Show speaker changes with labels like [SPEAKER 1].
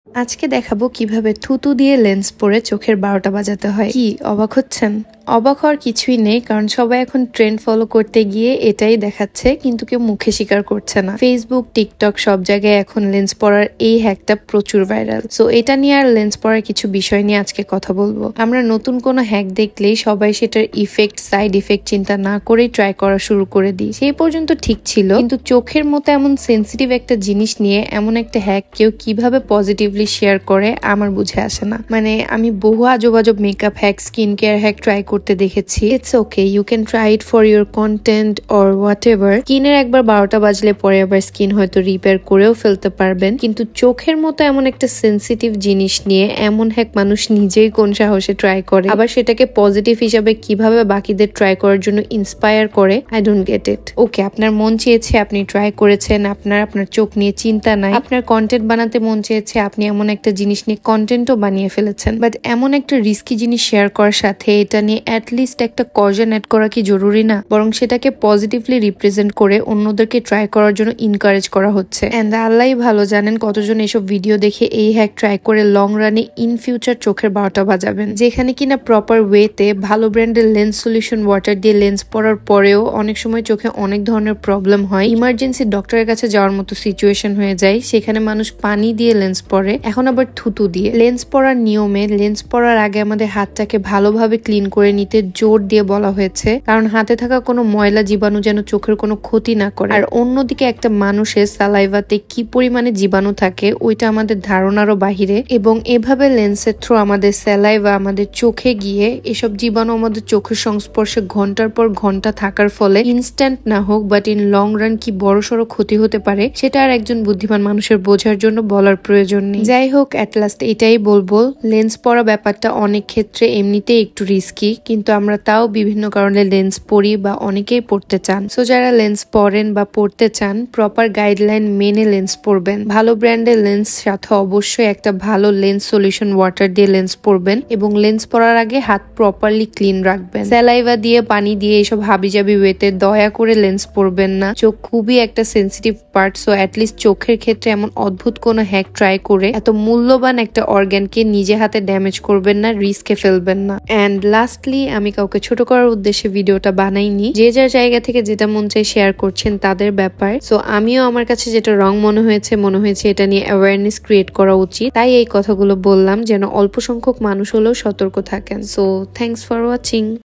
[SPEAKER 1] আজকে দেখাবো কিভাবে থুতু দিয়ে লেন্স পরে চোখের 12টা বাজাতে হয়। কি অবাক হচ্ছেন? অবাক হওয়ার কিছুই নেই, কারণ সবাই এখন ট্রেন্ড ফলো করতে গিয়ে এটাই দেখাচ্ছে, কিন্তু কেউ মুখে স্বীকার করছে না। ফেসবুক, টিকটক সব জায়গায় এখন লেন্স পরার এই হ্যাকটা প্রচুর ভাইরাল। সো এটা নিয়ে আর লেন্স পরার কিছু বিষয় নিয়ে আজকে কথা বলবো। আমরা নতুন কোনো হ্যাক দেখলেই সবাই সেটার ইফেক্ট, সাইড ইফেক্ট চিন্তা না করেই ট্রাই করা শুরু করে দিই। সেই পর্যন্ত ঠিক ছিল, কিন্তু চোখের মতো এমন সেন্সিটিভ একটা জিনিস নিয়ে এমন একটা হ্যাক কেউ কিভাবে পজিটিভলি শেয়ার করে আমার বুঝে আসে না। মানে আমি বহু আজব আজব makeup hack, skin care hack try করতে দেখেছি। It's okay, you can try it for your content or whatever. স্কিনের একবার 12টা বাজলে পরে আবার স্কিন হয়তো রিপেয়ার করেও ফেলতে পারবেন, কিন্তু চোখের মতো এমন একটা সেন্সিটিভ জিনিস নিয়ে এমন হ্যাক মানুষ নিজেই কোন সাহসে ট্রাই করে, আবার সেটাকে পজিটিভ হিসাবে কিভাবে বাকিদের ট্রাই করার জন্য ইন্সপায়ার করে। I don't get it. Okay, আপনার মন চেয়েছে, আপনি ট্রাই করেছেন, আপনার চোখ নিয়ে চিন্তা নাই, আপনার কন্টেন্ট বানাতে মন চেয়েছে, আপনি এমন একটা জিনিস নিয়ে কন্টেন্টও বানিয়ে ফেলেছেন। বাট এমন একটা রিস্কি জিনিস শেয়ার করার সাথে এটা নিয়ে অ্যাটলিস্ট একটা কজন অ্যাড করা কি জরুরি না? বরং সেটাকে পজিটিভলি রিপ্রেজেন্ট করে অন্যদেরকে ট্রাই করার জন্য ইনকারেজ করা হচ্ছে। এন্ড আল্লাহই ভালো জানেন কতজন এসব ভিডিও দেখে এই হ্যাক ট্রাই করে লং রানে ইন ফিউচার চোখের 12টা বাজাবেন। যেখানে কিনা প্রপার ওয়েতে ভালো ব্র্যান্ডের লেন্স সলিউশন ওয়াটার দিয়ে লেন্স পরার পরেও অনেক সময় চোখে অনেক ধরনের প্রবলেম হয়, ইমার্জেন্সি ডক্টরের কাছে যাওয়ার মতো সিচুয়েশন হয়ে যায়। সেখানে মানুষ পানি দিয়ে লেন্স পরে, এখন আবার থুতু দিয়ে। লেন্স পরার নিয়মে লেন্স পরার আগে আমাদের হাতটাকে ভালোভাবে ক্লিন করে নিতে জোর দিয়ে বলা হয়েছে, কারণ হাতে থাকা কোনো ময়লা জীবাণু যেন চোখের কোনো ক্ষতি না করে। আর অন্যদিকে একটা মানুষের সালাইভাতে কি পরিমাণে জীবাণু থাকে ওইটা আমাদের ধারণারও বাহিরে, এবং এভাবে লেন্সের থ্রু আমাদের সালাইভা আমাদের চোখে গিয়ে এসব জীবাণু আমাদের চোখের সংস্পর্শে ঘন্টার পর ঘন্টা থাকার ফলে ইনস্ট্যান্ট না হোক বাট ইন লং রান কি বড়সড় ক্ষতি হতে পারে সেটা আর একজন বুদ্ধিমান মানুষের বোঝার জন্য বলার প্রয়োজন নেই। যাই হোক, এট লাস্ট এটাই বলবো, লেন্স পরা ব্যাপারটা অনেক ক্ষেত্রে এমনিতেই একটু রিস্কি, কিন্তু আমরা তাও বিভিন্ন কারণে লেন্স পরি বা অনেকেই পড়তে চান। সো যারা লেন্স পরেন বা পড়তে চান, প্রপার গাইডলাইন মেনে লেন্স পরবেন। ভালো ব্র্যান্ডের লেন্স সাথে অবশ্যই একটা ভালো লেন্স সলিউশন ওয়াটার দিয়ে লেন্স পরবেন, এবং লেন্স পরার আগে হাত প্রপারলি ক্লিন রাখবেন। স্যালাইভা দিয়ে, পানি দিয়ে এসব হাবিজাবি ওয়েতে দয়া করে লেন্স পরবেন না। চোখ খুবই একটা সেন্সিটিভ পার্ট, সো অ্যাটলিস্ট চোখের ক্ষেত্রে এমন অদ্ভুত কোনো হ্যাক ট্রাই করে এত মূল্যবান একটা অর্গানকে নিজে হাতে ড্যামেজ করবেন না, রিস্কে ফেলবেন না। অ্যান্ড লাস্টলি, আমি কাউকে ছোট করার উদ্দেশ্যে ভিডিওটা বানাইনি, যে যার জায়গা থেকে যেটা মন চাই শেয়ার করছেন তাদের ব্যাপার। সো আমিও আমার কাছে যেটা রং মনে হয়েছে এটা নিয়ে অ্যাওয়ারনেস ক্রিয়েট করা উচিত, তাই এই কথাগুলো বললাম, যেন অল্প সংখ্যক মানুষ হলেও সতর্ক থাকেন। So thanks for watching.